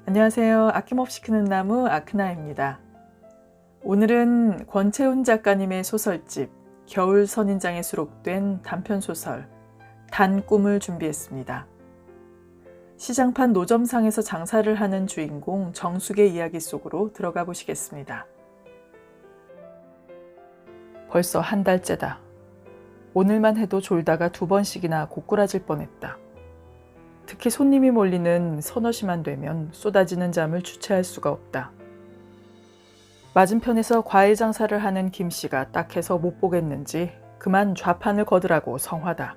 안녕하세요. 아낌없이 크는 나무 아크나입니다. 오늘은 권채훈 작가님의 소설집 겨울 선인장에 수록된 단편소설 단 꿈을 준비했습니다. 시장판 노점상에서 장사를 하는 주인공 정숙의 이야기 속으로 들어가 보시겠습니다. 벌써 한 달째다. 오늘만 해도 졸다가 2번씩이나 고꾸라질 뻔했다. 특히 손님이 몰리는 서너 시만 되면 쏟아지는 잠을 주체할 수가 없다. 맞은편에서 과일 장사를 하는 김씨가 딱해서 못 보겠는지 그만 좌판을 거두라고 성화다.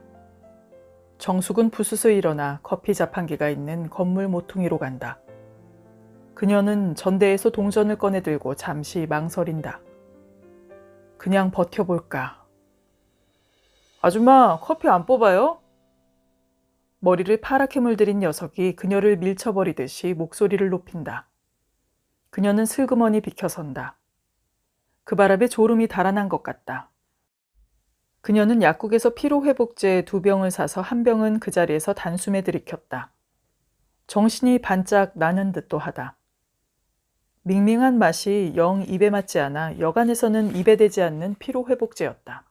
정숙은 부스스 일어나 커피 자판기가 있는 건물 모퉁이로 간다. 그녀는 전대에서 동전을 꺼내 들고 잠시 망설인다. 그냥 버텨볼까. 아줌마, 커피 안 뽑아요? 머리를 파랗게 물들인 녀석이 그녀를 밀쳐버리듯이 목소리를 높인다. 그녀는 슬그머니 비켜선다. 그 바람에 졸음이 달아난 것 같다. 그녀는 약국에서 피로회복제 2병을 사서 한 병은 그 자리에서 단숨에 들이켰다. 정신이 반짝 나는 듯도 하다. 밍밍한 맛이 영 입에 맞지 않아 여간에서는 입에 대지 않는 피로회복제였다.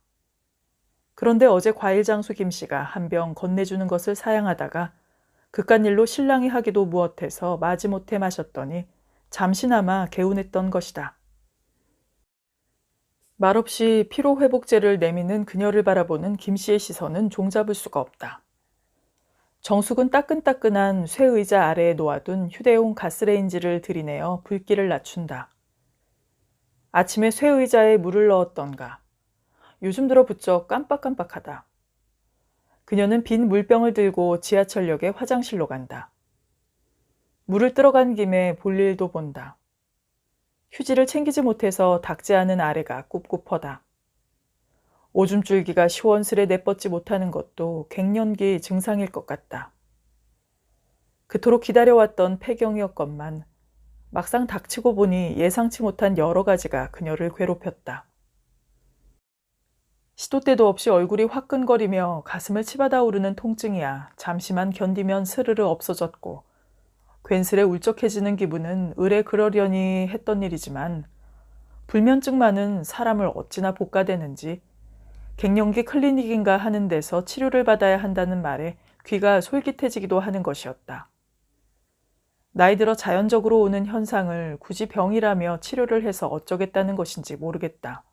그런데 어제 과일장수 김씨가 한 병 건네주는 것을 사양하다가 그깟 일로 신랑이 하기도 무엇해서 마지못해 마셨더니 잠시나마 개운했던 것이다. 말없이 피로회복제를 내미는 그녀를 바라보는 김씨의 시선은 종잡을 수가 없다. 정숙은 따끈따끈한 쇠의자 아래에 놓아둔 휴대용 가스레인지를 들이내어 불길을 낮춘다. 아침에 쇠의자에 물을 넣었던가. 요즘 들어 부쩍 깜빡깜빡하다. 그녀는 빈 물병을 들고 지하철역에 화장실로 간다. 물을 들어간 김에 볼일도 본다. 휴지를 챙기지 못해서 닦지 않은 아래가 꿉꿉하다. 오줌줄기가 시원스레 내뻗지 못하는 것도 갱년기 증상일 것 같다. 그토록 기다려왔던 폐경이었건만 막상 닥치고 보니 예상치 못한 여러 가지가 그녀를 괴롭혔다. 시도 때도 없이 얼굴이 화끈거리며 가슴을 치받아 오르는 통증이야 잠시만 견디면 스르르 없어졌고 괜스레 울적해지는 기분은 의뢰 그러려니 했던 일이지만 불면증만은 사람을 어찌나 볶아대는지 갱년기 클리닉인가 하는 데서 치료를 받아야 한다는 말에 귀가 솔깃해지기도 하는 것이었다. 나이 들어 자연적으로 오는 현상을 굳이 병이라며 치료를 해서 어쩌겠다는 것인지 모르겠다.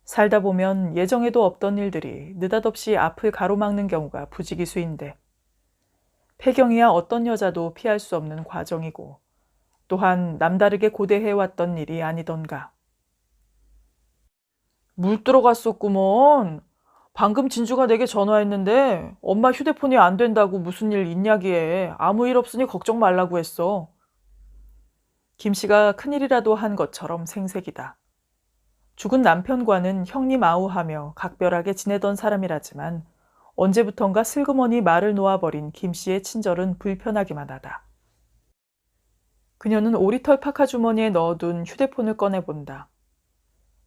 살다 보면 예정에도 없던 일들이 느닷없이 앞을 가로막는 경우가 부지기수인데 폐경이야 어떤 여자도 피할 수 없는 과정이고 또한 남다르게 고대해왔던 일이 아니던가. 물 들어갔었구먼. 방금 진주가 내게 전화했는데 엄마 휴대폰이 안 된다고 무슨 일 있냐기에 아무 일 없으니 걱정 말라고 했어. 김씨가 큰일이라도 한 것처럼 생색이다. 죽은 남편과는 형님 아우하며 각별하게 지내던 사람이라지만 언제부턴가 슬그머니 말을 놓아버린 김씨의 친절은 불편하기만 하다. 그녀는 오리털 파카 주머니에 넣어둔 휴대폰을 꺼내본다.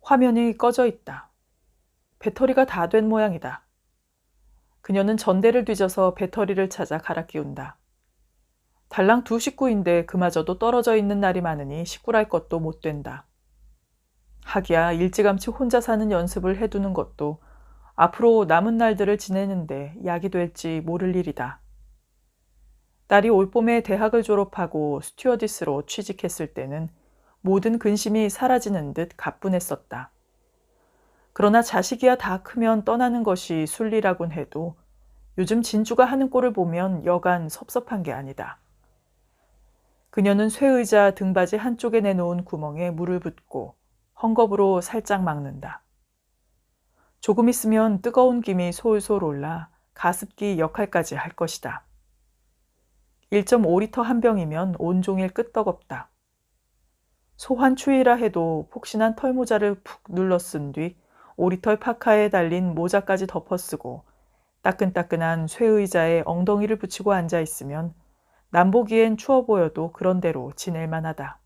화면이 꺼져 있다. 배터리가 다 된 모양이다. 그녀는 전대를 뒤져서 배터리를 찾아 갈아 끼운다. 달랑 2식구인데 그마저도 떨어져 있는 날이 많으니 식구랄 것도 못 된다. 하기야 일찌감치 혼자 사는 연습을 해두는 것도 앞으로 남은 날들을 지내는데 약이 될지 모를 일이다. 딸이 올봄에 대학을 졸업하고 스튜어디스로 취직했을 때는 모든 근심이 사라지는 듯 가뿐했었다. 그러나 자식이야 다 크면 떠나는 것이 순리라곤 해도 요즘 진주가 하는 꼴을 보면 여간 섭섭한 게 아니다. 그녀는 쇠의자 등받이 한쪽에 내놓은 구멍에 물을 붓고 헝겊으로 살짝 막는다. 조금 있으면 뜨거운 김이 솔솔 올라 가습기 역할까지 할 것이다. 1.5리터 한 병이면 온종일 끄떡없다. 소환추위라 해도 폭신한 털모자를 푹 눌러 쓴 뒤 오리털 파카에 달린 모자까지 덮어쓰고 따끈따끈한 쇠의자에 엉덩이를 붙이고 앉아있으면 남보기엔 추워 보여도 그런대로 지낼 만하다.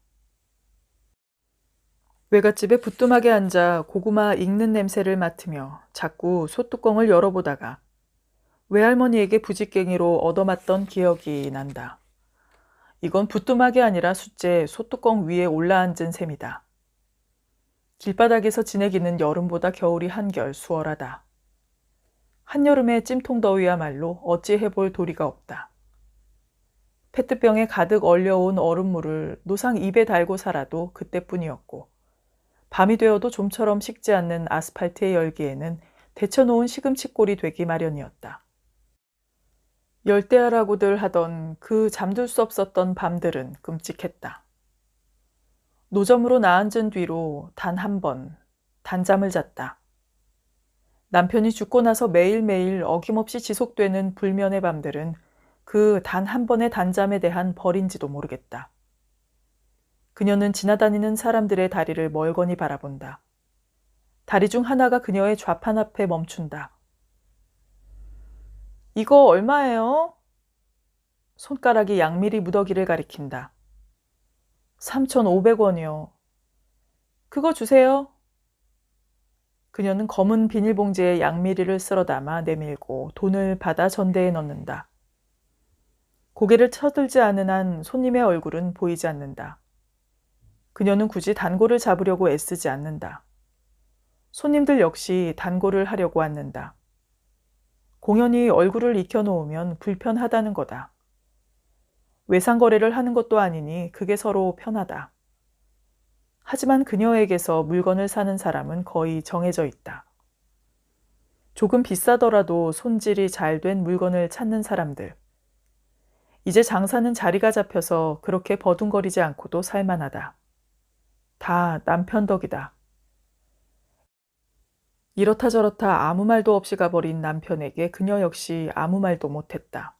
외갓집에 부뚜막에 앉아 고구마 익는 냄새를 맡으며 자꾸 솥뚜껑을 열어보다가 외할머니에게 부직갱이로 얻어맞던 기억이 난다. 이건 부뚜막이 아니라 숫제 소뚜껑 위에 올라앉은 셈이다. 길바닥에서 지내기는 여름보다 겨울이 한결 수월하다. 한여름의 찜통더위야말로 어찌 해볼 도리가 없다. 페트병에 가득 얼려온 얼음물을 노상 입에 달고 살아도 그때뿐이었고, 밤이 되어도 좀처럼 식지 않는 아스팔트의 열기에는 데쳐놓은 시금치꼴이 되기 마련이었다. 열대야라고들 하던 그 잠들 수 없었던 밤들은 끔찍했다. 노점으로 나앉은 뒤로 단 한 번 단잠을 잤다. 남편이 죽고 나서 매일매일 어김없이 지속되는 불면의 밤들은 그 단 한 번의 단잠에 대한 벌인지도 모르겠다. 그녀는 지나다니는 사람들의 다리를 멀거니 바라본다. 다리 중 하나가 그녀의 좌판 앞에 멈춘다. 이거 얼마예요? 손가락이 양미리 무더기를 가리킨다. 3,500원이요. 그거 주세요. 그녀는 검은 비닐봉지에 양미리를 쓸어 담아 내밀고 돈을 받아 전대에 넣는다. 고개를 쳐들지 않은 한 손님의 얼굴은 보이지 않는다. 그녀는 굳이 단골을 잡으려고 애쓰지 않는다. 손님들 역시 단골을 하려고 앉는다. 공연히 얼굴을 익혀놓으면 불편하다는 거다. 외상거래를 하는 것도 아니니 그게 서로 편하다. 하지만 그녀에게서 물건을 사는 사람은 거의 정해져 있다. 조금 비싸더라도 손질이 잘 된 물건을 찾는 사람들. 이제 장사는 자리가 잡혀서 그렇게 버둥거리지 않고도 살만하다. 다 남편 덕이다. 이렇다 저렇다 아무 말도 없이 가버린 남편에게 그녀 역시 아무 말도 못했다.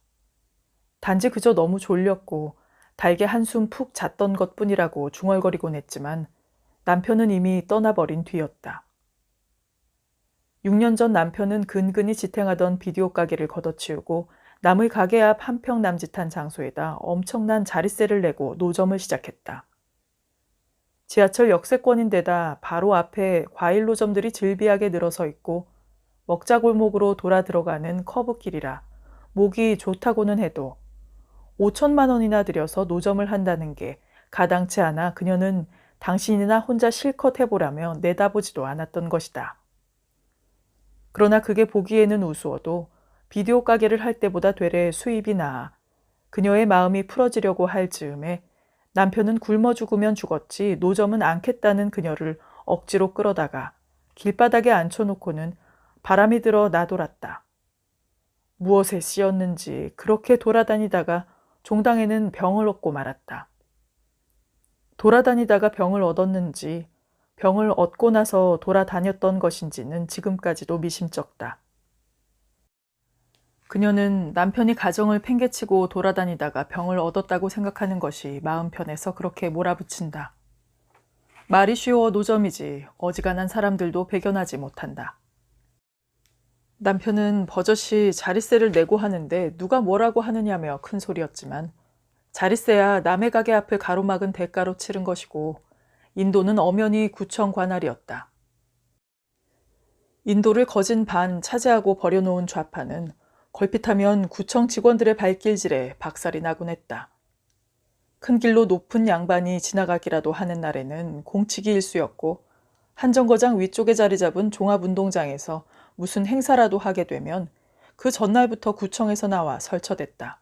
단지 그저 너무 졸렸고 달게 한숨 푹 잤던 것뿐이라고 중얼거리곤 했지만 남편은 이미 떠나버린 뒤였다. 6년 전 남편은 근근히 지탱하던 비디오 가게를 걷어치우고 남의 가게 앞 한평 남짓한 장소에다 엄청난 자릿세를 내고 노점을 시작했다. 지하철 역세권인데다 바로 앞에 과일 노점들이 즐비하게 늘어서 있고 먹자골목으로 돌아 들어가는 커브길이라 목이 좋다고는 해도 5천만 원이나 들여서 노점을 한다는 게 가당치 않아 그녀는 당신이나 혼자 실컷 해보라며 내다보지도 않았던 것이다. 그러나 그게 보기에는 우스워도 비디오 가게를 할 때보다 되레 수입이 나아 그녀의 마음이 풀어지려고 할 즈음에 남편은 굶어 죽으면 죽었지 노점은 않겠다는 그녀를 억지로 끌어다가 길바닥에 앉혀놓고는 바람이 들어 나돌았다. 무엇에 씌었는지 그렇게 돌아다니다가 종당에는 병을 얻고 말았다. 돌아다니다가 병을 얻었는지 병을 얻고 나서 돌아다녔던 것인지는 지금까지도 미심쩍다. 그녀는 남편이 가정을 팽개치고 돌아다니다가 병을 얻었다고 생각하는 것이 마음 편해서 그렇게 몰아붙인다. 말이 쉬워 노점이지 어지간한 사람들도 배견하지 못한다. 남편은 버젓이 자릿세를 내고 하는데 누가 뭐라고 하느냐며 큰 소리였지만 자릿세야 남의 가게 앞을 가로막은 대가로 치른 것이고 인도는 엄연히 구청 관할이었다. 인도를 거진 반 차지하고 버려놓은 좌파는 걸핏하면 구청 직원들의 발길질에 박살이 나곤 했다. 큰 길로 높은 양반이 지나가기라도 하는 날에는 공치기 일쑤였고 한정거장 위쪽에 자리 잡은 종합운동장에서 무슨 행사라도 하게 되면 그 전날부터 구청에서 나와 설쳐댔다.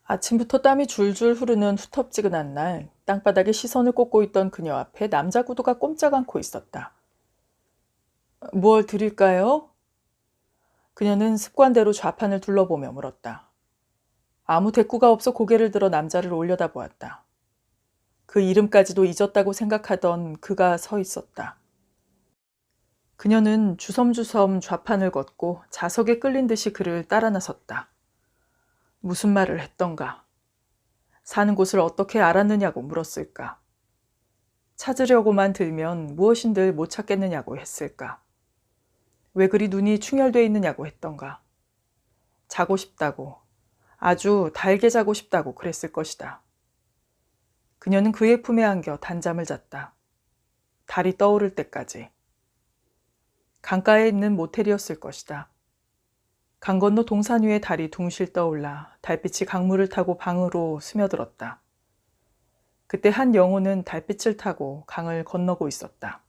아침부터 땀이 줄줄 흐르는 후텁지근한 날 땅바닥에 시선을 꽂고 있던 그녀 앞에 남자 구두가 꼼짝 않고 있었다. 뭘 드릴까요? 그녀는 습관대로 좌판을 둘러보며 물었다. 아무 대꾸가 없어 고개를 들어 남자를 올려다보았다. 그 이름까지도 잊었다고 생각하던 그가 서 있었다. 그녀는 주섬주섬 좌판을 걷고 자석에 끌린 듯이 그를 따라 나섰다. 무슨 말을 했던가? 사는 곳을 어떻게 알았느냐고 물었을까? 찾으려고만 들면 무엇인들 못 찾겠느냐고 했을까? 왜 그리 눈이 충혈돼 있느냐고 했던가? 자고 싶다고, 아주 달게 자고 싶다고 그랬을 것이다. 그녀는 그의 품에 안겨 단잠을 잤다. 달이 떠오를 때까지. 강가에 있는 모텔이었을 것이다. 강 건너 동산 위에 달이 둥실 떠올라 달빛이 강물을 타고 방으로 스며들었다. 그때 한 영혼은 달빛을 타고 강을 건너고 있었다.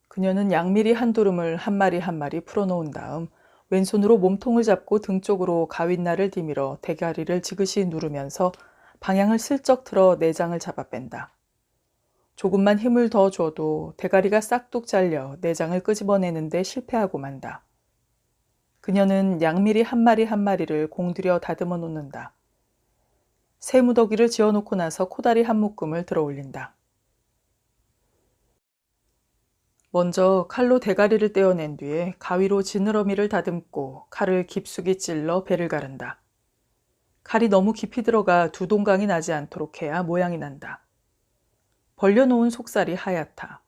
그녀는 양미리 한 두름을 한 마리 한 마리 풀어놓은 다음 왼손으로 몸통을 잡고 등 쪽으로 가윗날을 디밀어 대가리를 지그시 누르면서 방향을 슬쩍 틀어 내장을 잡아 뺀다. 조금만 힘을 더 줘도 대가리가 싹둑 잘려 내장을 끄집어내는데 실패하고 만다. 그녀는 양미리 한 마리 한 마리를 공들여 다듬어 놓는다. 새 무더기를 지어놓고 나서 코다리 한 묶음을 들어 올린다. 먼저 칼로 대가리를 떼어낸 뒤에 가위로 지느러미를 다듬고 칼을 깊숙이 찔러 배를 가른다. 칼이 너무 깊이 들어가 두 동강이 나지 않도록 해야 모양이 난다. 벌려놓은 속살이 하얗다.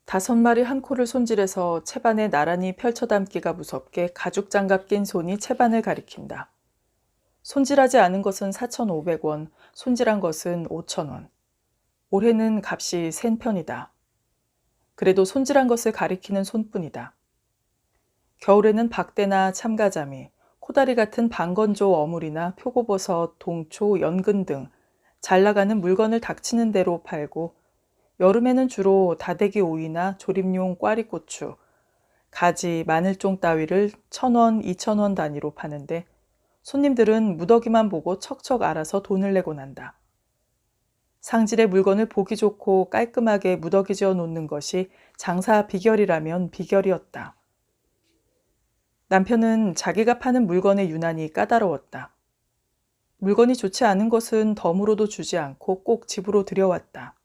5마리 한 코를 손질해서 채반에 나란히 펼쳐담기가 무섭게 가죽 장갑 낀 손이 채반을 가리킨다. 손질하지 않은 것은 4,500원, 손질한 것은 5,000원. 올해는 값이 센 편이다. 그래도 손질한 것을 가리키는 손뿐이다. 겨울에는 박대나 참가자미, 코다리 같은 방건조 어물이나 표고버섯, 동초, 연근 등 잘 나가는 물건을 닥치는 대로 팔고 여름에는 주로 다대기 오이나 조림용 꽈리고추, 가지, 마늘종 따위를 1,000원, 2,000원 단위로 파는데 손님들은 무더기만 보고 척척 알아서 돈을 내고 난다. 상질의 물건을 보기 좋고 깔끔하게 무더기 지어 놓는 것이 장사 비결이라면 비결이었다. 남편은 자기가 파는 물건의 유난히 까다로웠다. 물건이 좋지 않은 것은 덤으로도 주지 않고 꼭 집으로 들여왔다.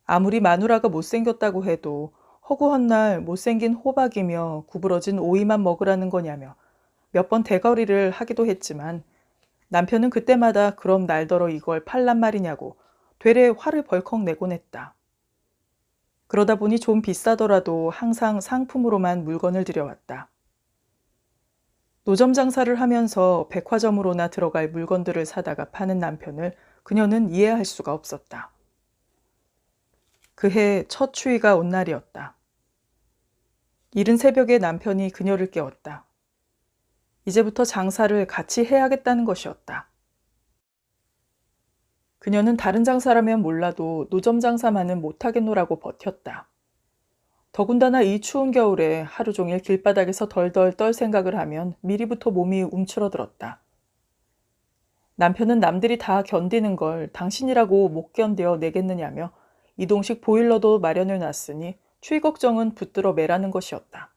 아무리 마누라가 못생겼다고 해도 허구한 날 못생긴 호박이며 구부러진 오이만 먹으라는 거냐며 몇 번 대거리를 하기도 했지만 남편은 그때마다 그럼 날더러 이걸 팔란 말이냐고 되레 화를 벌컥 내곤 했다. 그러다 보니 좀 비싸더라도 항상 상품으로만 물건을 들여왔다. 노점 장사를 하면서 백화점으로나 들어갈 물건들을 사다가 파는 남편을 그녀는 이해할 수가 없었다. 그해 첫 추위가 온 날이었다. 이른 새벽에 남편이 그녀를 깨웠다. 이제부터 장사를 같이 해야겠다는 것이었다. 그녀는 다른 장사라면 몰라도 노점 장사만은 못하겠노라고 버텼다. 더군다나 이 추운 겨울에 하루 종일 길바닥에서 덜덜 떨 생각을 하면 미리부터 몸이 움츠러들었다. 남편은 남들이 다 견디는 걸 당신이라고 못 견뎌 내겠느냐며 이동식 보일러도 마련해 놨으니 추위 걱정은 붙들어 매라는 것이었다.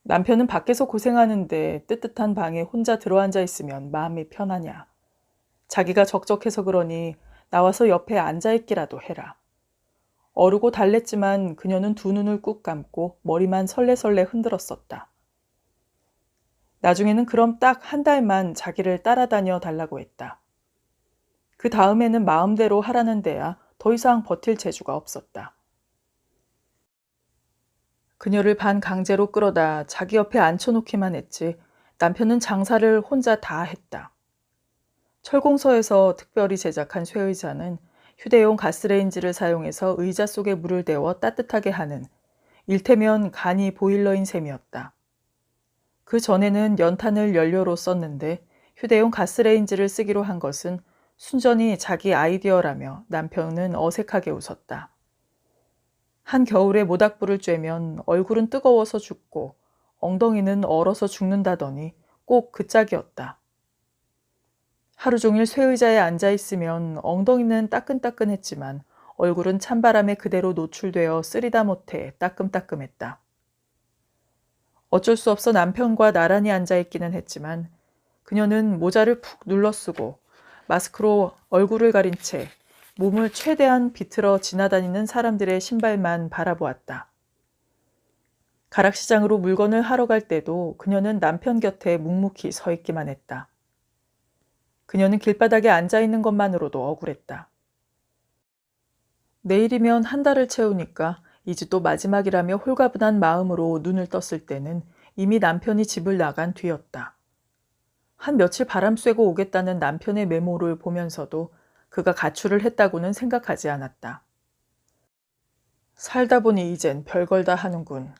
남편은 밖에서 고생하는데 뜨뜻한 방에 혼자 들어앉아 있으면 마음이 편하냐. 자기가 적적해서 그러니 나와서 옆에 앉아있기라도 해라. 어르고 달랬지만 그녀는 두 눈을 꾹 감고 머리만 설레설레 흔들었었다. 나중에는 그럼 딱 한 달만 자기를 따라다녀 달라고 했다. 그 다음에는 마음대로 하라는 데야 더 이상 버틸 재주가 없었다. 그녀를 반강제로 끌어다 자기 옆에 앉혀놓기만 했지 남편은 장사를 혼자 다 했다. 철공소에서 특별히 제작한 쇠의자는 휴대용 가스레인지를 사용해서 의자 속에 물을 데워 따뜻하게 하는 일테면 간이 보일러인 셈이었다. 그 전에는 연탄을 연료로 썼는데 휴대용 가스레인지를 쓰기로 한 것은 순전히 자기 아이디어라며 남편은 어색하게 웃었다. 한겨울에 모닥불을 쬐면 얼굴은 뜨거워서 죽고 엉덩이는 얼어서 죽는다더니 꼭 그 짝이었다. 하루 종일 쇠의자에 앉아있으면 엉덩이는 따끈따끈했지만 얼굴은 찬바람에 그대로 노출되어 쓰리다 못해 따끔따끔했다. 어쩔 수 없어 남편과 나란히 앉아있기는 했지만 그녀는 모자를 푹 눌러쓰고 마스크로 얼굴을 가린 채 몸을 최대한 비틀어 지나다니는 사람들의 신발만 바라보았다. 가락시장으로 물건을 하러 갈 때도 그녀는 남편 곁에 묵묵히 서 있기만 했다. 그녀는 길바닥에 앉아있는 것만으로도 억울했다. 내일이면 한 달을 채우니까 이제 또 마지막이라며 홀가분한 마음으로 눈을 떴을 때는 이미 남편이 집을 나간 뒤였다. 한 며칠 바람 쐬고 오겠다는 남편의 메모를 보면서도 그가 가출을 했다고는 생각하지 않았다. 살다 보니 이젠 별걸 다 하는군.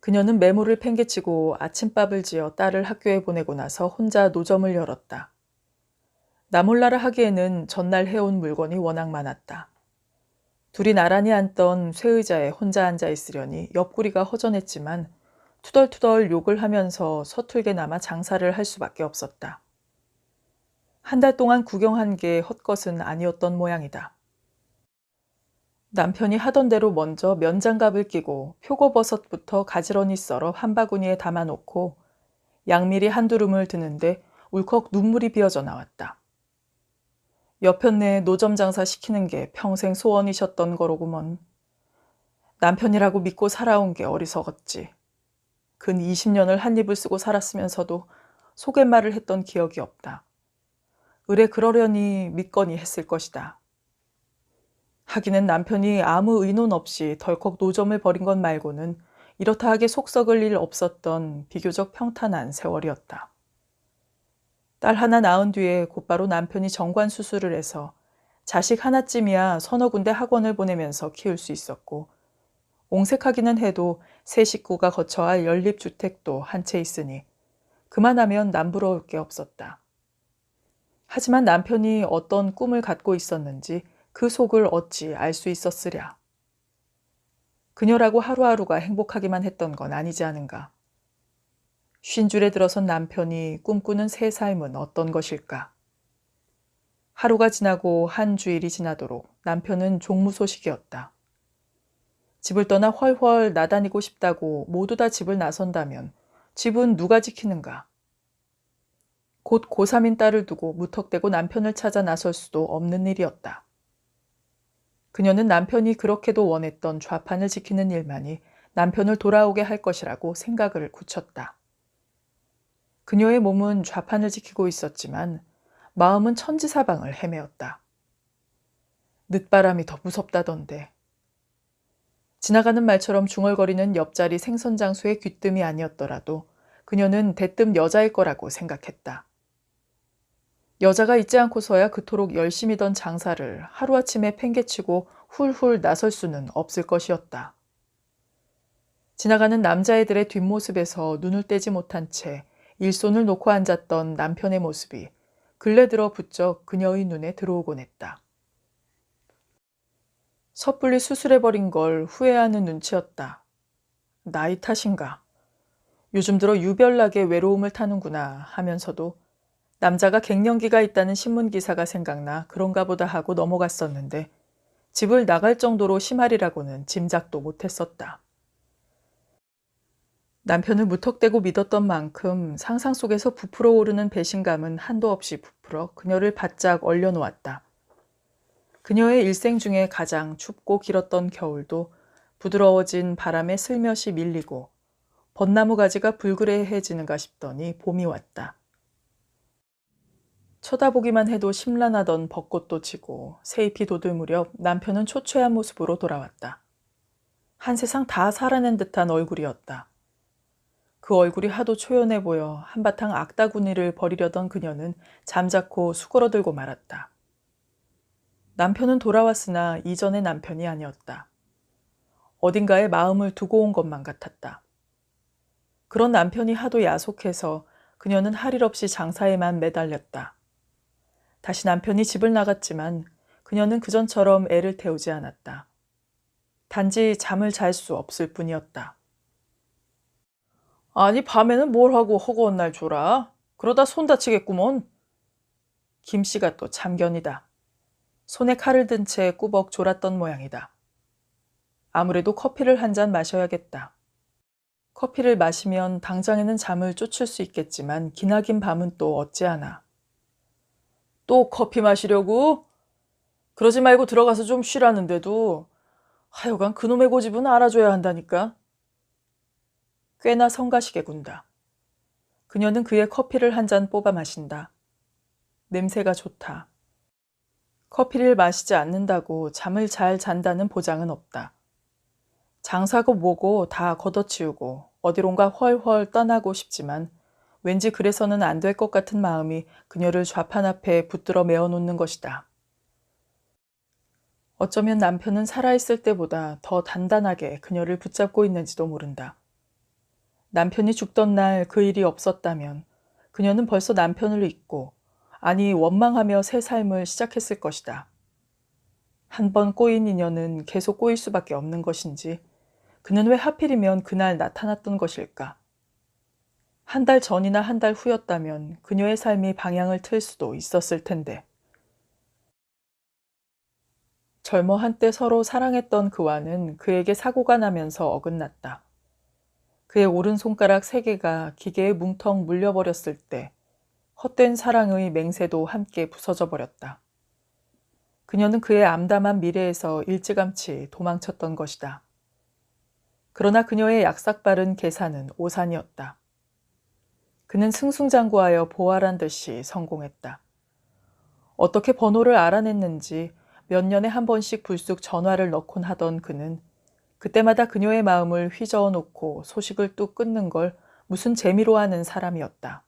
그녀는 매모를 팽개치고 아침밥을 지어 딸을 학교에 보내고 나서 혼자 노점을 열었다. 나 몰라라 하기에는 전날 해온 물건이 워낙 많았다. 둘이 나란히 앉던 쇠의자에 혼자 앉아 있으려니 옆구리가 허전했지만 투덜투덜 욕을 하면서 서툴게나마 장사를 할 수밖에 없었다. 한 달 동안 구경한 게 헛것은 아니었던 모양이다. 남편이 하던 대로 먼저 면장갑을 끼고 표고버섯부터 가지런히 썰어 한 바구니에 담아놓고 양미리 한두름을 드는데 울컥 눈물이 비어져 나왔다. 여편네 노점 장사 시키는 게 평생 소원이셨던 거로구먼. 남편이라고 믿고 살아온 게 어리석었지. 근 20년을 한 입을 쓰고 살았으면서도 속갯말을 했던 기억이 없다. 의뢰 그러려니 믿거니 했을 것이다. 하기는 남편이 아무 의논 없이 덜컥 노점을 벌인 것 말고는 이렇다 하게 속 썩을 일 없었던 비교적 평탄한 세월이었다. 딸 하나 낳은 뒤에 곧바로 남편이 정관 수술을 해서 자식 하나쯤이야 서너 군데 학원을 보내면서 키울 수 있었고 옹색하기는 해도 세 식구가 거쳐야 할 연립주택도 한 채 있으니 그만하면 남부러울 게 없었다. 하지만 남편이 어떤 꿈을 갖고 있었는지 그 속을 어찌 알 수 있었으랴. 그녀라고 하루하루가 행복하기만 했던 건 아니지 않은가. 50줄에 들어선 남편이 꿈꾸는 새 삶은 어떤 것일까? 하루가 지나고 한 주일이 지나도록 남편은 종무소식이었다. 집을 떠나 훨훨 나다니고 싶다고 모두 다 집을 나선다면 집은 누가 지키는가? 곧 고3인 딸을 두고 무턱대고 남편을 찾아 나설 수도 없는 일이었다. 그녀는 남편이 그렇게도 원했던 좌판을 지키는 일만이 남편을 돌아오게 할 것이라고 생각을 굳혔다. 그녀의 몸은 좌판을 지키고 있었지만 마음은 천지사방을 헤매었다. 늦바람이 더 무섭다던데. 지나가는 말처럼 중얼거리는 옆자리 생선장수의 귀뜸이 아니었더라도 그녀는 대뜸 여자일 거라고 생각했다. 여자가 있지 않고서야 그토록 열심히던 장사를 하루아침에 팽개치고 훌훌 나설 수는 없을 것이었다. 지나가는 남자애들의 뒷모습에서 눈을 떼지 못한 채 일손을 놓고 앉았던 남편의 모습이 근래 들어 부쩍 그녀의 눈에 들어오곤 했다. 섣불리 수술해버린 걸 후회하는 눈치였다. 나이 탓인가. 요즘 들어 유별나게 외로움을 타는구나 하면서도 남자가 갱년기가 있다는 신문기사가 생각나 그런가 보다 하고 넘어갔었는데 집을 나갈 정도로 심하리라고는 짐작도 못했었다. 남편을 무턱대고 믿었던 만큼 상상 속에서 부풀어 오르는 배신감은 한도 없이 부풀어 그녀를 바짝 얼려놓았다. 그녀의 일생 중에 가장 춥고 길었던 겨울도 부드러워진 바람에 슬며시 밀리고 벚나무 가지가 불그레해지는가 싶더니 봄이 왔다. 쳐다보기만 해도 심란하던 벚꽃도 지고 새잎이 돋을 무렵 남편은 초췌한 모습으로 돌아왔다. 한 세상 다 살아낸 듯한 얼굴이었다. 그 얼굴이 하도 초연해 보여 한바탕 악다구니를 벌이려던 그녀는 잠자코 수그러들고 말았다. 남편은 돌아왔으나 이전의 남편이 아니었다. 어딘가에 마음을 두고 온 것만 같았다. 그런 남편이 하도 야속해서 그녀는 할 일 없이 장사에만 매달렸다. 다시 남편이 집을 나갔지만 그녀는 그전처럼 애를 태우지 않았다. 단지 잠을 잘 수 없을 뿐이었다. 아니 밤에는 뭘 하고 허구한 날 졸아? 그러다 손 다치겠구먼. 김씨가 또 참견이다. 손에 칼을 든 채 꾸벅 졸았던 모양이다. 아무래도 커피를 한 잔 마셔야겠다. 커피를 마시면 당장에는 잠을 쫓을 수 있겠지만 기나긴 밤은 또 어찌하나. 또 커피 마시려고? 그러지 말고 들어가서 좀 쉬라는데도 하여간 그놈의 고집은 알아줘야 한다니까. 꽤나 성가시게 군다. 그녀는 그의 커피를 한 잔 뽑아 마신다. 냄새가 좋다. 커피를 마시지 않는다고 잠을 잘 잔다는 보장은 없다. 장사고 뭐고 다 걷어치우고 어디론가 훨훨 떠나고 싶지만 왠지 그래서는 안 될 것 같은 마음이 그녀를 좌판 앞에 붙들어 메어놓는 것이다. 어쩌면 남편은 살아있을 때보다 더 단단하게 그녀를 붙잡고 있는지도 모른다. 남편이 죽던 날 그 일이 없었다면 그녀는 벌써 남편을 잊고, 아니 원망하며 새 삶을 시작했을 것이다. 한 번 꼬인 인연은 계속 꼬일 수밖에 없는 것인지 그는 왜 하필이면 그날 나타났던 것일까? 한 달 전이나 한 달 후였다면 그녀의 삶이 방향을 틀 수도 있었을 텐데. 젊어 한때 서로 사랑했던 그와는 그에게 사고가 나면서 어긋났다. 그의 오른손가락 3개가 기계에 뭉텅 물려버렸을 때 헛된 사랑의 맹세도 함께 부서져 버렸다. 그녀는 그의 암담한 미래에서 일찌감치 도망쳤던 것이다. 그러나 그녀의 약삭빠른 계산은 오산이었다. 그는 승승장구하여 보활한 듯이 성공했다. 어떻게 번호를 알아냈는지 몇 년에 한 번씩 불쑥 전화를 넣곤 하던 그는 그때마다 그녀의 마음을 휘저어 놓고 소식을 뚝 끊는 걸 무슨 재미로 하는 사람이었다.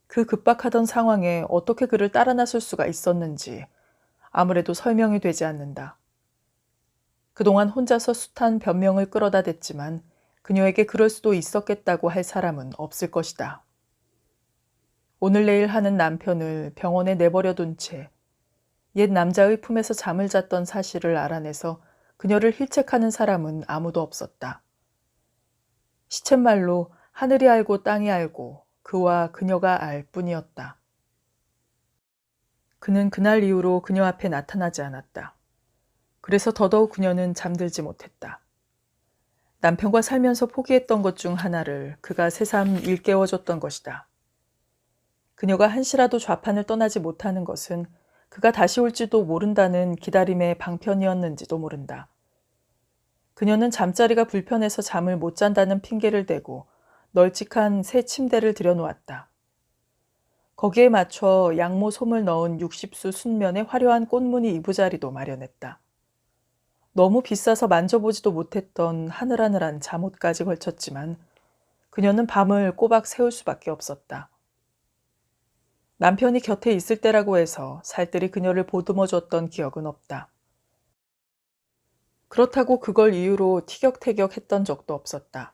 그 급박하던 상황에 어떻게 그를 따라 나설 수가 있었는지 아무래도 설명이 되지 않는다. 그동안 혼자서 숱한 변명을 끌어다 댔지만 그녀에게 그럴 수도 있었겠다고 할 사람은 없을 것이다. 오늘 내일 하는 남편을 병원에 내버려 둔 채 옛 남자의 품에서 잠을 잤던 사실을 알아내서 그녀를 힐책하는 사람은 아무도 없었다. 시쳇말로 하늘이 알고 땅이 알고 그와 그녀가 알 뿐이었다. 그는 그날 이후로 그녀 앞에 나타나지 않았다. 그래서 더더욱 그녀는 잠들지 못했다. 남편과 살면서 포기했던 것 중 하나를 그가 새삼 일깨워줬던 것이다. 그녀가 한시라도 좌판을 떠나지 못하는 것은 그가 다시 올지도 모른다는 기다림의 방편이었는지도 모른다. 그녀는 잠자리가 불편해서 잠을 못 잔다는 핑계를 대고 널찍한 새 침대를 들여놓았다. 거기에 맞춰 양모 솜을 넣은 60수 순면의 화려한 꽃무늬 이부자리도 마련했다. 너무 비싸서 만져보지도 못했던 하늘하늘한 잠옷까지 걸쳤지만 그녀는 밤을 꼬박 새울 수밖에 없었다. 남편이 곁에 있을 때라고 해서 살뜰히 그녀를 보듬어줬던 기억은 없다. 그렇다고 그걸 이유로 티격태격했던 적도 없었다.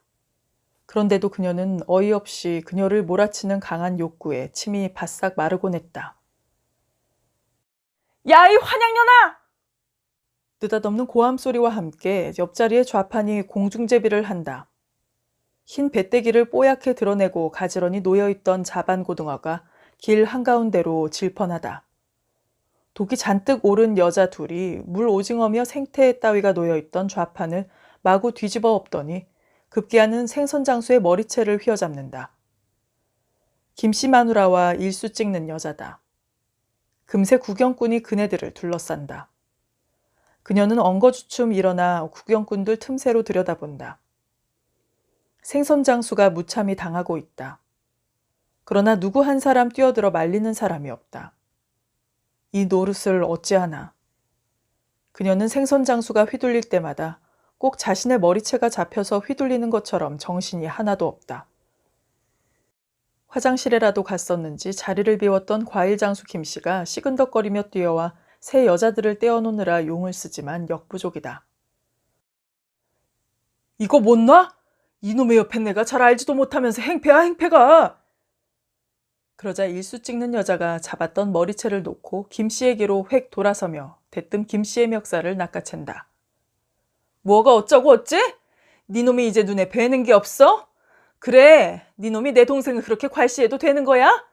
그런데도 그녀는 어이없이 그녀를 몰아치는 강한 욕구에 침이 바싹 마르곤 했다. 야, 이 환양년아! 느닷없는 고함 소리와 함께 옆자리의 좌판이 공중제비를 한다. 흰 배때기를 뽀얗게 드러내고 가지런히 놓여있던 자반고등어가 길 한가운데로 질펀하다. 독이 잔뜩 오른 여자 둘이 물 오징어며 생태 따위가 놓여있던 좌판을 마구 뒤집어 엎더니 급기야는 생선장수의 머리채를 휘어잡는다. 김씨 마누라와 일수 찍는 여자다. 금세 구경꾼이 그네들을 둘러싼다. 그녀는 엉거주춤 일어나 구경꾼들 틈새로 들여다본다. 생선장수가 무참히 당하고 있다. 그러나 누구 한 사람 뛰어들어 말리는 사람이 없다. 이 노릇을 어찌하나. 그녀는 생선장수가 휘둘릴 때마다 꼭 자신의 머리채가 잡혀서 휘둘리는 것처럼 정신이 하나도 없다. 화장실에라도 갔었는지 자리를 비웠던 과일장수 김씨가 시근덕거리며 뛰어와 새 여자들을 떼어놓느라 용을 쓰지만 역부족이다. 이거 못 놔? 이놈의 옆에 내가 잘 알지도 못하면서 행패야 행패가. 그러자 일수 찍는 여자가 잡았던 머리채를 놓고 김씨에게로 획 돌아서며 대뜸 김씨의 멱살을 낚아챈다. 뭐가 어쩌고 어째? 니놈이 이제 눈에 뵈는 게 없어? 그래, 니놈이 내 동생을 그렇게 괄시해도 되는 거야?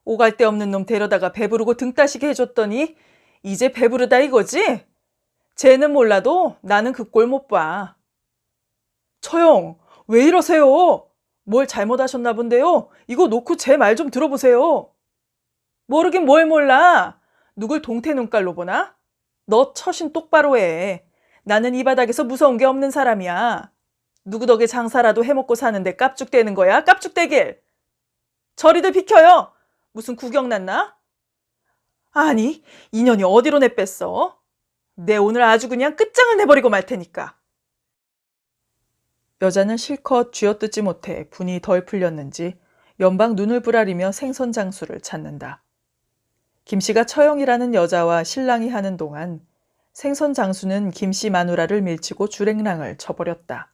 오갈 데 없는 놈 데려다가 배부르고 등 따시게 해줬더니 이제 배부르다 이거지? 쟤는 몰라도 나는 그 꼴 못 봐. 처형, 왜 이러세요? 뭘 잘못하셨나 본데요? 이거 놓고 제 말 좀 들어보세요. 모르긴 뭘 몰라. 누굴 동태 눈깔로 보나? 너 처신 똑바로 해. 나는 이 바닥에서 무서운 게 없는 사람이야. 누구 덕에 장사라도 해먹고 사는데 깝죽대는 거야? 깝죽대길. 저리들 비켜요. 무슨 구경 났나? 아니, 인연이 어디로 내뺐어? 내 오늘 아주 그냥 끝장을 내버리고 말 테니까. 여자는 실컷 쥐어뜯지 못해 분이 덜 풀렸는지 연방 눈을 부라리며 생선장수를 찾는다. 김씨가 처형이라는 여자와 신랑이 하는 동안 생선장수는 김씨 마누라를 밀치고 주랭랑을 쳐버렸다.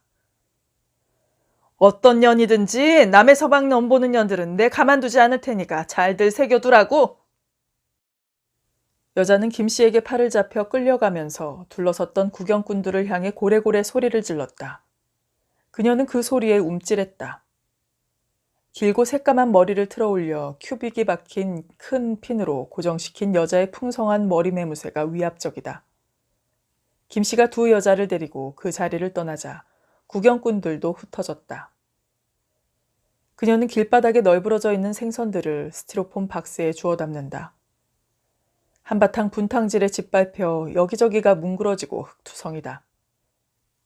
어떤 년이든지 남의 서방 년 보는 년들은 내 가만두지 않을 테니까 잘들 새겨두라고. 여자는 김 씨에게 팔을 잡혀 끌려가면서 둘러섰던 구경꾼들을 향해 고래고래 소리를 질렀다. 그녀는 그 소리에 움찔했다. 길고 새까만 머리를 틀어 올려 큐빅이 박힌 큰 핀으로 고정시킨 여자의 풍성한 머리 매무새가 위압적이다. 김 씨가 두 여자를 데리고 그 자리를 떠나자 구경꾼들도 흩어졌다. 그녀는 길바닥에 널브러져 있는 생선들을 스티로폼 박스에 주워 담는다. 한바탕 분탕질에 짓밟혀 여기저기가 뭉그러지고 흙투성이다.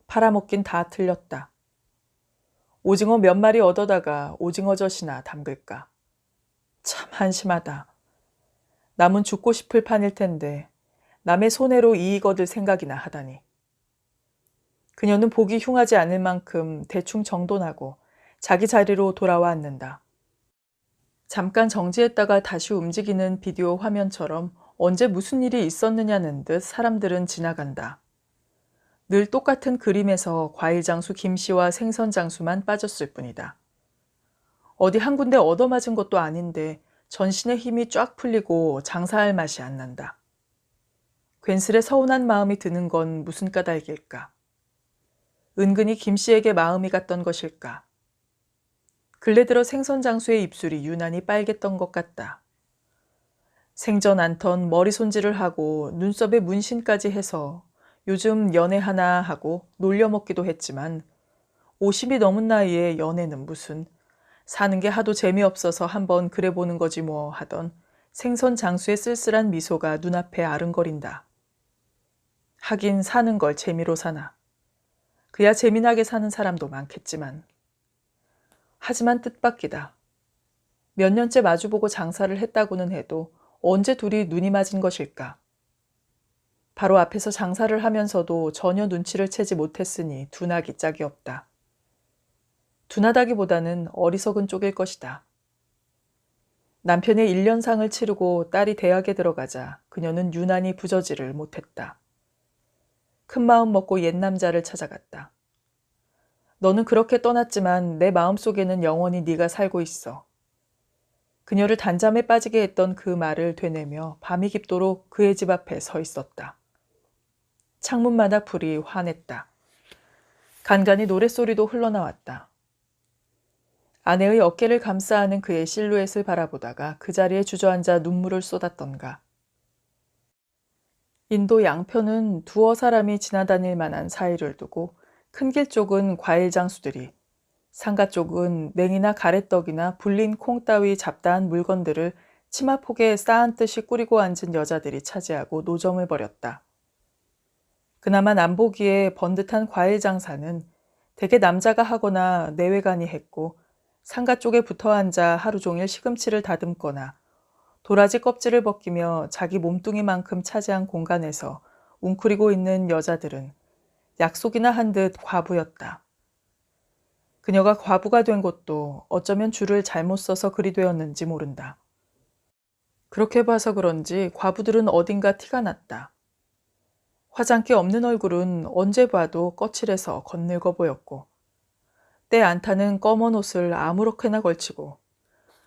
팔아먹긴 다 틀렸다. 오징어 몇 마리 얻어다가 오징어젓이나 담글까. 참 한심하다. 남은 죽고 싶을 판일 텐데 남의 손해로 이익 얻을 생각이나 하다니. 그녀는 보기 흉하지 않을 만큼 대충 정돈하고 자기 자리로 돌아와 앉는다. 잠깐 정지했다가 다시 움직이는 비디오 화면처럼 언제 무슨 일이 있었느냐는 듯 사람들은 지나간다. 늘 똑같은 그림에서 과일 장수 김 씨와 생선 장수만 빠졌을 뿐이다. 어디 한 군데 얻어맞은 것도 아닌데 전신의 힘이 쫙 풀리고 장사할 맛이 안 난다. 괜스레 서운한 마음이 드는 건 무슨 까닭일까? 은근히 김 씨에게 마음이 갔던 것일까? 근래 들어 생선 장수의 입술이 유난히 빨갰던 것 같다. 생전 않던 머리 손질을 하고 눈썹에 문신까지 해서 요즘 연애 하나 하고 놀려먹기도 했지만 50이 넘은 나이에 연애는 무슨, 사는 게 하도 재미없어서 한번 그래 보는 거지 뭐 하던 생선 장수의 쓸쓸한 미소가 눈앞에 아른거린다. 하긴 사는 걸 재미로 사나. 그야 재미나게 사는 사람도 많겠지만. 하지만 뜻밖이다. 몇 년째 마주보고 장사를 했다고는 해도 언제 둘이 눈이 맞은 것일까? 바로 앞에서 장사를 하면서도 전혀 눈치를 채지 못했으니 둔하기 짝이 없다. 둔하다기보다는 어리석은 쪽일 것이다. 남편의 1년상을 치르고 딸이 대학에 들어가자 그녀는 유난히 부저지를 못했다. 큰마음 먹고 옛 남자를 찾아갔다. 너는 그렇게 떠났지만 내 마음속에는 영원히 네가 살고 있어. 그녀를 단잠에 빠지게 했던 그 말을 되뇌며 밤이 깊도록 그의 집 앞에 서 있었다. 창문마다 불이 환했다. 간간히 노랫소리도 흘러나왔다. 아내의 어깨를 감싸 안은 그의 실루엣을 바라보다가 그 자리에 주저앉아 눈물을 쏟았던가. 인도 양편은 두어 사람이 지나다닐 만한 사이를 두고 큰 길 쪽은 과일 장수들이, 상가 쪽은 냉이나 가래떡이나 불린 콩 따위 잡다한 물건들을 치마폭에 쌓은듯이 꾸리고 앉은 여자들이 차지하고 노점을 벌였다. 그나마 남보기에 번듯한 과일 장사는 대개 남자가 하거나 내외간이 했고 상가 쪽에 붙어 앉아 하루 종일 시금치를 다듬거나 도라지 껍질을 벗기며 자기 몸뚱이만큼 차지한 공간에서 웅크리고 있는 여자들은 약속이나 한 듯 과부였다. 그녀가 과부가 된 것도 어쩌면 줄을 잘못 써서 그리 되었는지 모른다. 그렇게 봐서 그런지 과부들은 어딘가 티가 났다. 화장기 없는 얼굴은 언제 봐도 거칠해서 겉늙어 보였고 때 안타는 검은 옷을 아무렇게나 걸치고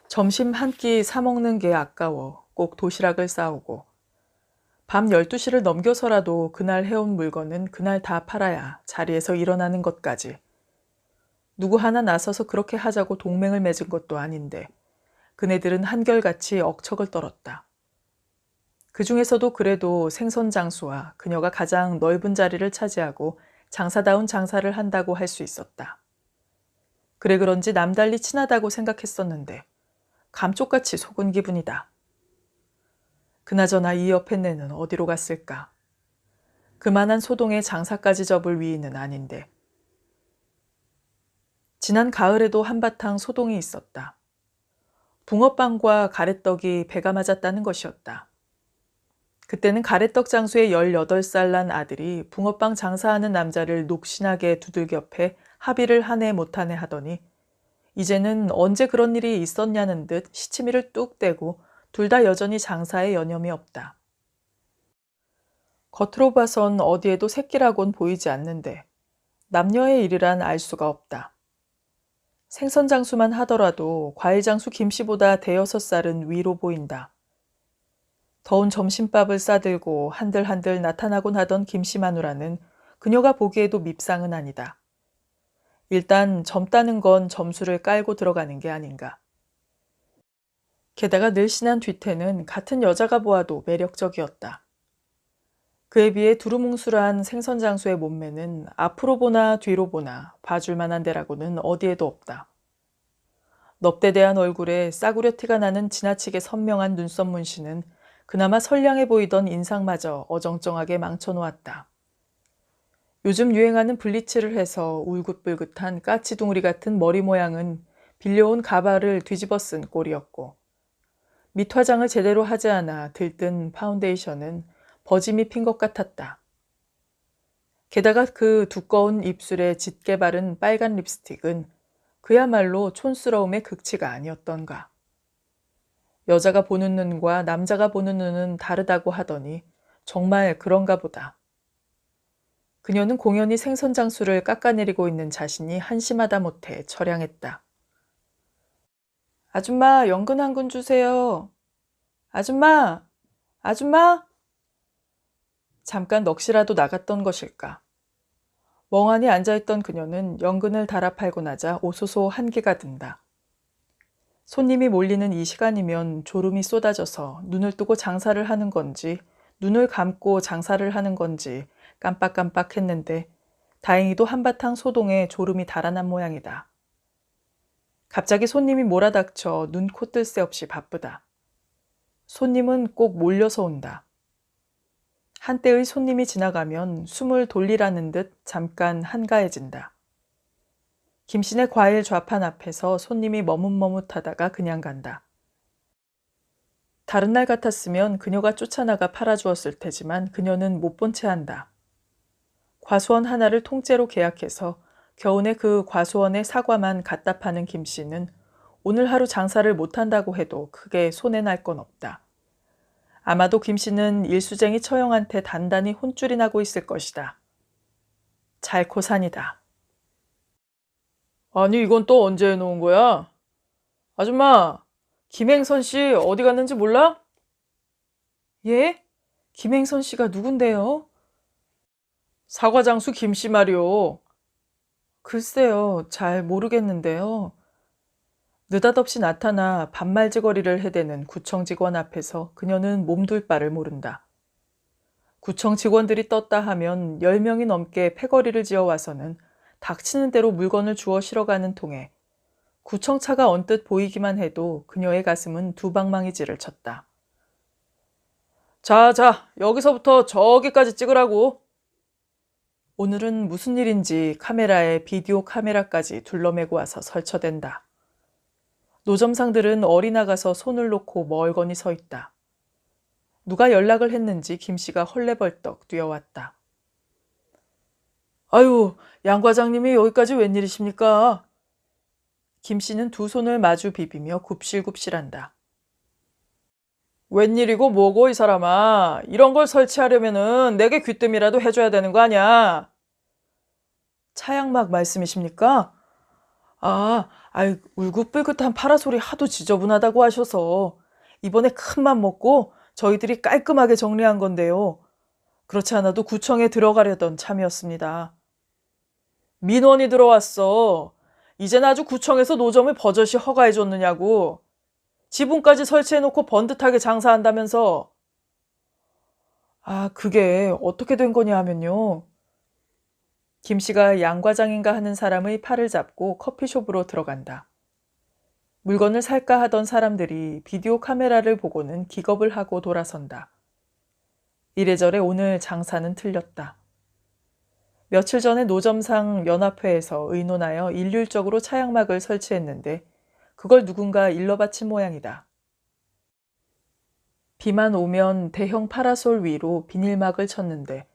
점심 한 끼 사 먹는 게 아까워 꼭 도시락을 싸오고 밤 12시를 넘겨서라도 그날 해온 물건은 그날 다 팔아야 자리에서 일어나는 것까지. 누구 하나 나서서 그렇게 하자고 동맹을 맺은 것도 아닌데 그네들은 한결같이 억척을 떨었다. 그 중에서도 그래도 생선 장수와 그녀가 가장 넓은 자리를 차지하고 장사다운 장사를 한다고 할 수 있었다. 그래 그런지 남달리 친하다고 생각했었는데 감쪽같이 속은 기분이다. 그나저나 이 옆에 내는 어디로 갔을까? 그만한 소동에 장사까지 접을 위인은 아닌데. 지난 가을에도 한바탕 소동이 있었다. 붕어빵과 가래떡이 배가 맞았다는 것이었다. 그때는 가래떡 장수의 18살 난 아들이 붕어빵 장사하는 남자를 녹신하게 두들겨 패 합의를 하네 못하네 하더니 이제는 언제 그런 일이 있었냐는 듯 시치미를 뚝 떼고 둘 다 여전히 장사에 여념이 없다. 겉으로 봐선 어디에도 새끼라곤 보이지 않는데 남녀의 일이란 알 수가 없다. 생선 장수만 하더라도 과일 장수 김씨보다 대여섯 살은 위로 보인다. 더운 점심밥을 싸들고 한들한들 나타나곤 하던 김씨 마누라는 그녀가 보기에도 밉상은 아니다. 일단 젊다는 건 점수를 깔고 들어가는 게 아닌가. 게다가 늘씬한 뒤태는 같은 여자가 보아도 매력적이었다. 그에 비해 두루뭉술한 생선 장수의 몸매는 앞으로 보나 뒤로 보나 봐줄 만한 데라고는 어디에도 없다. 넙대대한 얼굴에 싸구려 티가 나는 지나치게 선명한 눈썹 문신은 그나마 선량해 보이던 인상마저 어정쩡하게 망쳐놓았다. 요즘 유행하는 블리치를 해서 울긋불긋한 까치둥우리 같은 머리 모양은 빌려온 가발을 뒤집어 쓴 꼴이었고, 밑화장을 제대로 하지 않아 들뜬 파운데이션은 버짐이 핀 것 같았다. 게다가 그 두꺼운 입술에 짙게 바른 빨간 립스틱은 그야말로 촌스러움의 극치가 아니었던가. 여자가 보는 눈과 남자가 보는 눈은 다르다고 하더니 정말 그런가 보다. 그녀는 공연히 생선장수를 깎아내리고 있는 자신이 한심하다 못해 처량했다. 아줌마, 연근 한 근 주세요. 아줌마! 아줌마! 잠깐 넋이라도 나갔던 것일까. 멍하니 앉아있던 그녀는 연근을 달아 팔고 나자 오소소 한기가 든다. 손님이 몰리는 이 시간이면 졸음이 쏟아져서 눈을 뜨고 장사를 하는 건지 눈을 감고 장사를 하는 건지 깜빡깜빡 했는데 다행히도 한바탕 소동에 졸음이 달아난 모양이다. 갑자기 손님이 몰아닥쳐 눈, 코 뜰 새 없이 바쁘다. 손님은 꼭 몰려서 온다. 한때의 손님이 지나가면 숨을 돌리라는 듯 잠깐 한가해진다. 김씨네 과일 좌판 앞에서 손님이 머뭇머뭇하다가 그냥 간다. 다른 날 같았으면 그녀가 쫓아나가 팔아주었을 테지만 그녀는 못 본 채 한다. 과수원 하나를 통째로 계약해서 겨우내 그 과수원에 사과만 갖다 파는 김씨는 오늘 하루 장사를 못한다고 해도 크게 손해날 건 없다. 아마도 김씨는 일수쟁이 처형한테 단단히 혼쭐이 나고 있을 것이다. 잘코산이다. 아니, 이건 또 언제 해놓은 거야? 아줌마, 김행선 씨 어디 갔는지 몰라? 예? 김행선 씨가 누군데요? 사과장수 김씨 말이오. 글쎄요, 잘 모르겠는데요. 느닷없이 나타나 반말지거리를 해대는 구청 직원 앞에서 그녀는 몸둘 바를 모른다. 구청 직원들이 떴다 하면 10명이 넘게 패거리를 지어와서는 닥치는 대로 물건을 주워 실어가는 통에 구청차가 언뜻 보이기만 해도 그녀의 가슴은 두방망이질을 쳤다. 자, 여기서부터 저기까지 찍으라고. 오늘은 무슨 일인지 카메라에 비디오 카메라까지 둘러매고 와서 설쳐댄다. 노점상들은 어리나가서 손을 놓고 멀거니 서 있다. 누가 연락을 했는지 김씨가 헐레벌떡 뛰어왔다. 아유, 양 과장님이 여기까지 웬일이십니까? 김씨는 두 손을 마주 비비며 굽실굽실한다. 웬일이고 뭐고 이 사람아. 이런 걸 설치하려면은 내게 귀뜸이라도 해줘야 되는 거 아니야. 차양막 말씀이십니까? 울긋불긋한 파라솔이 하도 지저분하다고 하셔서 이번에 큰맘 먹고 저희들이 깔끔하게 정리한 건데요. 그렇지 않아도 구청에 들어가려던 참이었습니다. 민원이 들어왔어. 이젠 아주 구청에서 노점을 버젓이 허가해줬느냐고. 지붕까지 설치해놓고 번듯하게 장사한다면서. 그게 어떻게 된 거냐 하면요. 김씨가 양 과장인가 하는 사람의 팔을 잡고 커피숍으로 들어간다. 물건을 살까 하던 사람들이 비디오 카메라를 보고는 기겁을 하고 돌아선다. 이래저래 오늘 장사는 틀렸다. 며칠 전에 노점상 연합회에서 의논하여 일률적으로 차양막을 설치했는데 그걸 누군가 일러바친 모양이다. 비만 오면 대형 파라솔 위로 비닐막을 쳤는데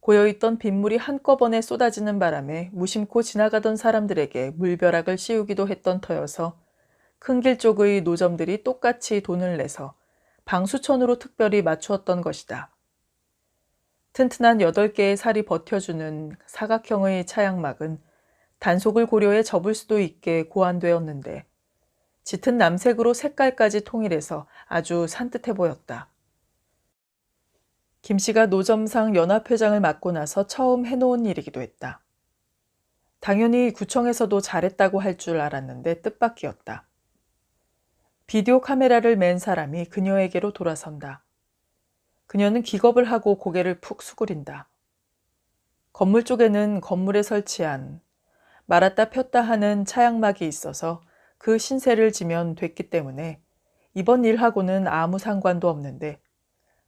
고여있던 빗물이 한꺼번에 쏟아지는 바람에 무심코 지나가던 사람들에게 물벼락을 씌우기도 했던 터여서 큰 길 쪽의 노점들이 똑같이 돈을 내서 방수천으로 특별히 맞추었던 것이다. 튼튼한 8개의 살이 버텨주는 사각형의 차양막은 단속을 고려해 접을 수도 있게 고안되었는데 짙은 남색으로 색깔까지 통일해서 아주 산뜻해 보였다. 김 씨가 노점상 연합회장을 맡고 나서 처음 해놓은 일이기도 했다. 당연히 구청에서도 잘했다고 할 줄 알았는데 뜻밖이었다. 비디오 카메라를 맨 사람이 그녀에게로 돌아선다. 그녀는 기겁을 하고 고개를 푹 수그린다. 건물 쪽에는 건물에 설치한 말았다 폈다 하는 차양막이 있어서 그 신세를 지면 됐기 때문에 이번 일하고는 아무 상관도 없는데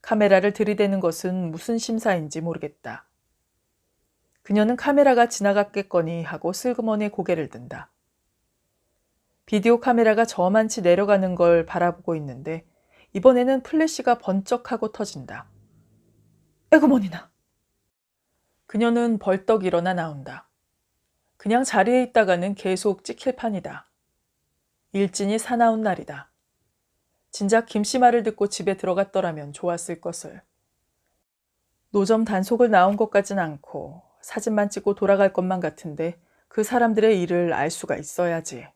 카메라를 들이대는 것은 무슨 심사인지 모르겠다. 그녀는 카메라가 지나갔겠거니 하고 슬그머니 고개를 든다. 비디오 카메라가 저만치 내려가는 걸 바라보고 있는데 이번에는 플래시가 번쩍하고 터진다. 에구머니나! 그녀는 벌떡 일어나 나온다. 그냥 자리에 있다가는 계속 찍힐 판이다. 일진이 사나운 날이다. 진작 김씨 말을 듣고 집에 들어갔더라면 좋았을 것을. 노점 단속을 나온 것 같진 않고 사진만 찍고 돌아갈 것만 같은데 그 사람들의 일을 알 수가 있어야지.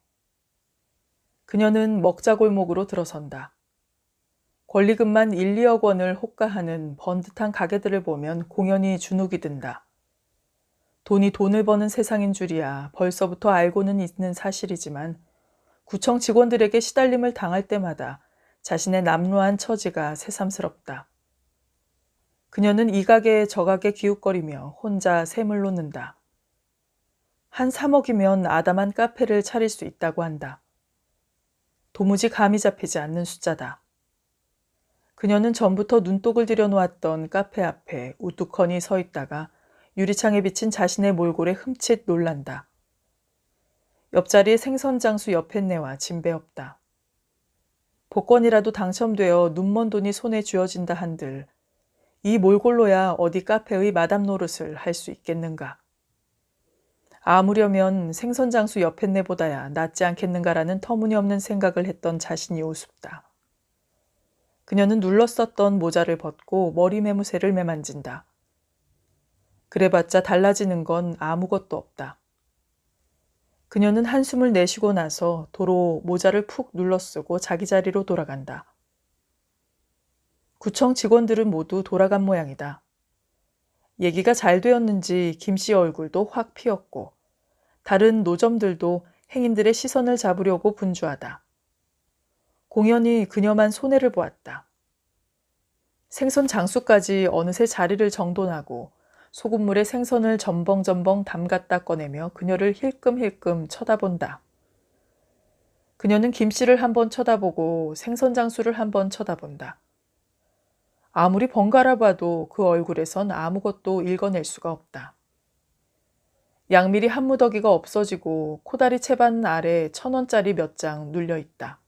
그녀는 먹자골목으로 들어선다. 권리금만 1, 2억 원을 호가하는 번듯한 가게들을 보면 공연히 주눅이 든다. 돈이 돈을 버는 세상인 줄이야 벌써부터 알고는 있는 사실이지만 구청 직원들에게 시달림을 당할 때마다 자신의 남루한 처지가 새삼스럽다. 그녀는 이 가게 저 가게 기웃거리며 혼자 샘을 놓는다. 한 3억이면 아담한 카페를 차릴 수 있다고 한다. 도무지 감이 잡히지 않는 숫자다. 그녀는 전부터 눈독을 들여놓았던 카페 앞에 우두커니 서 있다가 유리창에 비친 자신의 몰골에 흠칫 놀란다. 옆자리에 생선장수 옆했네와 진배 없다. 복권이라도 당첨되어 눈먼 돈이 손에 쥐어진다 한들 이 몰골로야 어디 카페의 마담 노릇을 할 수 있겠는가. 아무려면 생선장수 옆했네보다야 낫지 않겠는가라는 터무니없는 생각을 했던 자신이 우습다. 그녀는 눌렀었던 모자를 벗고 머리 매무새를 매만진다. 그래봤자 달라지는 건 아무것도 없다. 그녀는 한숨을 내쉬고 나서 도로 모자를 푹 눌러쓰고 자기 자리로 돌아간다. 구청 직원들은 모두 돌아간 모양이다. 얘기가 잘 되었는지 김 씨 얼굴도 확 피었고 다른 노점들도 행인들의 시선을 잡으려고 분주하다. 공연히 그녀만 손해를 보았다. 생선 장수까지 어느새 자리를 정돈하고 소금물에 생선을 점벙점벙 담갔다 꺼내며 그녀를 힐끔힐끔 쳐다본다. 그녀는 김 씨를 한번 쳐다보고 생선 장수를 한번 쳐다본다. 아무리 번갈아 봐도 그 얼굴에선 아무것도 읽어낼 수가 없다. 양미리 한 무더기가 없어지고 코다리 채반 아래 1,000원짜리 몇 장 눌려 있다.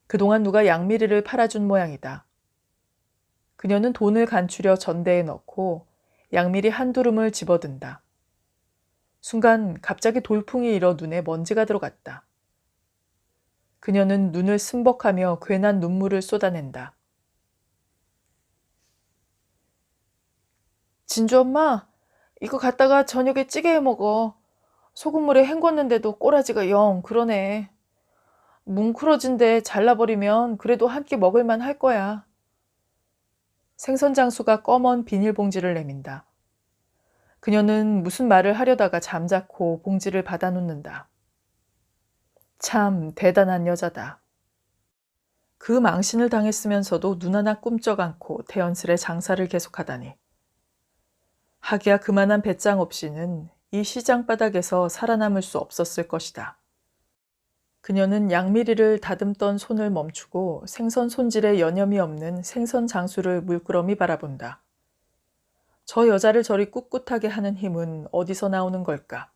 그동안 누가 양미리를 팔아준 모양이다. 그녀는 돈을 간추려 전대에 넣고 양미리 한 두름을 집어든다. 순간 갑자기 돌풍이 일어 눈에 먼지가 들어갔다. 그녀는 눈을 승벅하며 괜한 눈물을 쏟아낸다. 진주 엄마, 이거 갖다가 저녁에 찌개 해 먹어. 소금물에 헹궜는데도 꼬라지가 영 그러네. 뭉클어진데 잘라버리면 그래도 한 끼 먹을만 할 거야. 생선장수가 검은 비닐봉지를 내민다. 그녀는 무슨 말을 하려다가 잠자코 봉지를 받아놓는다. 참 대단한 여자다. 그 망신을 당했으면서도 눈 하나 꿈쩍 않고 태연스레 장사를 계속하다니. 하기야 그만한 배짱 없이는 이 시장 바닥에서 살아남을 수 없었을 것이다. 그녀는 양미리를 다듬던 손을 멈추고 생선 손질에 여념이 없는 생선 장수를 물끄러미 바라본다. 저 여자를 저리 꿋꿋하게 하는 힘은 어디서 나오는 걸까?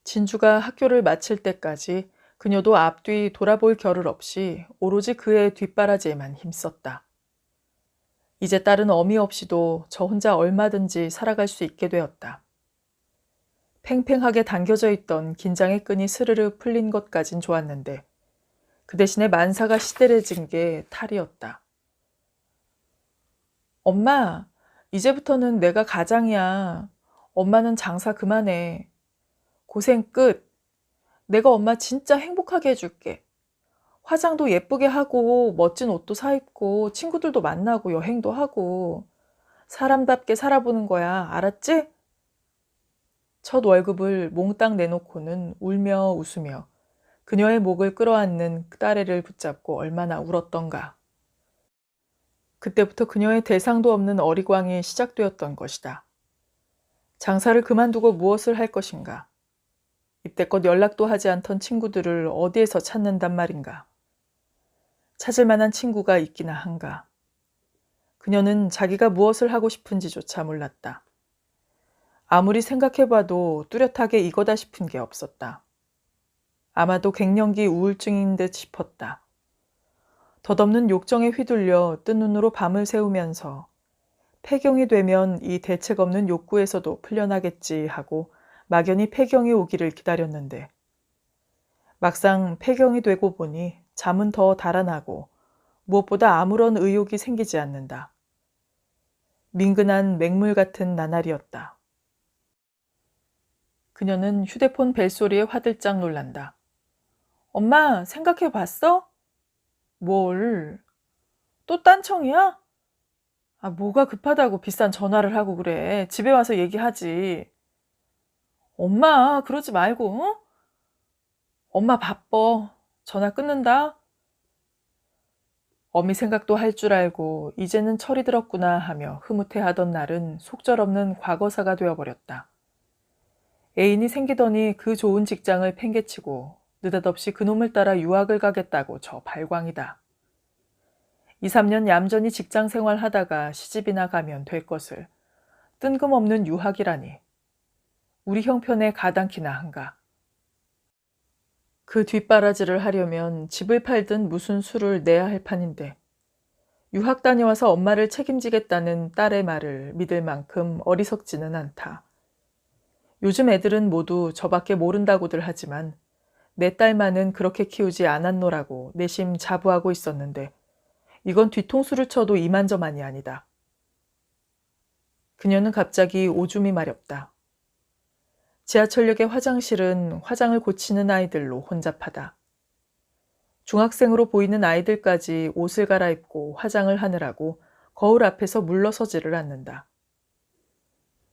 진주가 학교를 마칠 때까지 그녀도 앞뒤 돌아볼 겨를 없이 오로지 그의 뒷바라지에만 힘썼다. 이제 딸은 어미 없이도 저 혼자 얼마든지 살아갈 수 있게 되었다. 팽팽하게 당겨져 있던 긴장의 끈이 스르르 풀린 것까진 좋았는데 그 대신에 만사가 시들해진 게 탈이었다. 엄마, 이제부터는 내가 가장이야. 엄마는 장사 그만해. 고생 끝. 내가 엄마 진짜 행복하게 해줄게. 화장도 예쁘게 하고 멋진 옷도 사입고 친구들도 만나고 여행도 하고 사람답게 살아보는 거야. 알았지? 첫 월급을 몽땅 내놓고는 울며 웃으며 그녀의 목을 끌어안는 딸애를 붙잡고 얼마나 울었던가. 그때부터 그녀의 대상도 없는 어리광이 시작되었던 것이다. 장사를 그만두고 무엇을 할 것인가? 이때껏 연락도 하지 않던 친구들을 어디에서 찾는단 말인가? 찾을 만한 친구가 있기나 한가? 그녀는 자기가 무엇을 하고 싶은지조차 몰랐다. 아무리 생각해봐도 뚜렷하게 이거다 싶은 게 없었다. 아마도 갱년기 우울증인 듯 싶었다. 덧없는 욕정에 휘둘려 뜬 눈으로 밤을 새우면서 폐경이 되면 이 대책 없는 욕구에서도 풀려나겠지 하고 막연히 폐경이 오기를 기다렸는데 막상 폐경이 되고 보니 잠은 더 달아나고 무엇보다 아무런 의욕이 생기지 않는다. 민근한 맹물 같은 나날이었다. 그녀는 휴대폰 벨소리에 화들짝 놀란다. 엄마, 생각해 봤어? 뭘? 또 딴청이야? 아, 뭐가 급하다고 비싼 전화를 하고 그래. 집에 와서 얘기하지. 엄마, 그러지 말고, 어? 엄마 바빠. 전화 끊는다. 어미 생각도 할 줄 알고 이제는 철이 들었구나 하며 흐뭇해하던 날은 속절없는 과거사가 되어버렸다. 애인이 생기더니 그 좋은 직장을 팽개치고 느닷없이 그놈을 따라 유학을 가겠다고 저 발광이다. 2, 3년 얌전히 직장 생활하다가 시집이나 가면 될 것을 뜬금없는 유학이라니. 우리 형편에 가당키나 한가. 그 뒷바라지를 하려면 집을 팔든 무슨 수를 내야 할 판인데 유학 다녀와서 엄마를 책임지겠다는 딸의 말을 믿을 만큼 어리석지는 않다. 요즘 애들은 모두 저밖에 모른다고들 하지만 내 딸만은 그렇게 키우지 않았노라고 내심 자부하고 있었는데 이건 뒤통수를 쳐도 이만저만이 아니다. 그녀는 갑자기 오줌이 마렵다. 지하철역의 화장실은 화장을 고치는 아이들로 혼잡하다. 중학생으로 보이는 아이들까지 옷을 갈아입고 화장을 하느라고 거울 앞에서 물러서지를 않는다.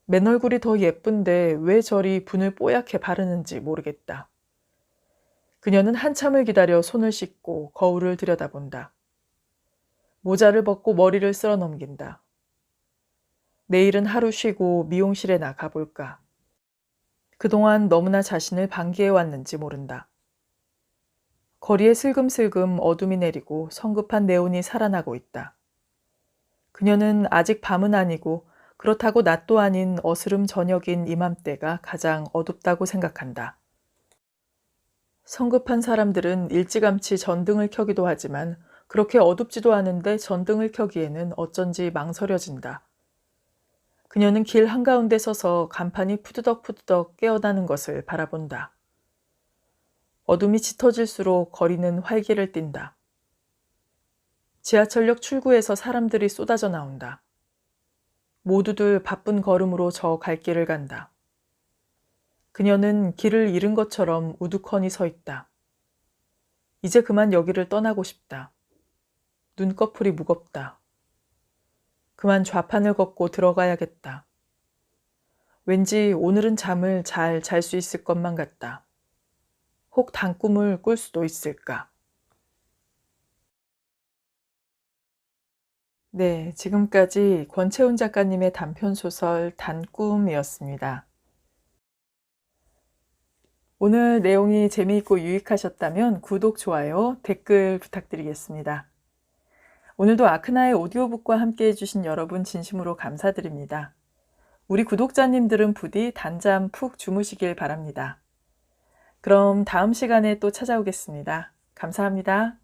맨 얼굴이 더 예쁜데 왜 저리 분을 뽀얗게 바르는지 모르겠다. 그녀는 한참을 기다려 손을 씻고 거울을 들여다본다. 모자를 벗고 머리를 쓸어 넘긴다. 내일은 하루 쉬고 미용실에 나가볼까. 그동안 너무나 자신을 방기해왔는지 모른다. 거리에 슬금슬금 어둠이 내리고 성급한 네온이 살아나고 있다. 그녀는 아직 밤은 아니고 그렇다고 낮도 아닌 어스름 저녁인 이맘때가 가장 어둡다고 생각한다. 성급한 사람들은 일찌감치 전등을 켜기도 하지만 그렇게 어둡지도 않은데 전등을 켜기에는 어쩐지 망설여진다. 그녀는 길 한가운데 서서 간판이 푸드덕푸드덕 깨어나는 것을 바라본다. 어둠이 짙어질수록 거리는 활기를 띈다. 지하철역 출구에서 사람들이 쏟아져 나온다. 모두들 바쁜 걸음으로 저 갈 길을 간다. 그녀는 길을 잃은 것처럼 우두커니 서 있다. 이제 그만 여기를 떠나고 싶다. 눈꺼풀이 무겁다. 그만 좌판을 걷고 들어가야겠다. 왠지 오늘은 잠을 잘 잘 수 있을 것만 같다. 혹 단꿈을 꿀 수도 있을까? 네, 지금까지 권채훈 작가님의 단편소설 단꿈이었습니다. 오늘 내용이 재미있고 유익하셨다면 구독, 좋아요, 댓글 부탁드리겠습니다. 오늘도 아크나의 오디오북과 함께 해주신 여러분 진심으로 감사드립니다. 우리 구독자님들은 부디 단잠 푹 주무시길 바랍니다. 그럼 다음 시간에 또 찾아오겠습니다. 감사합니다.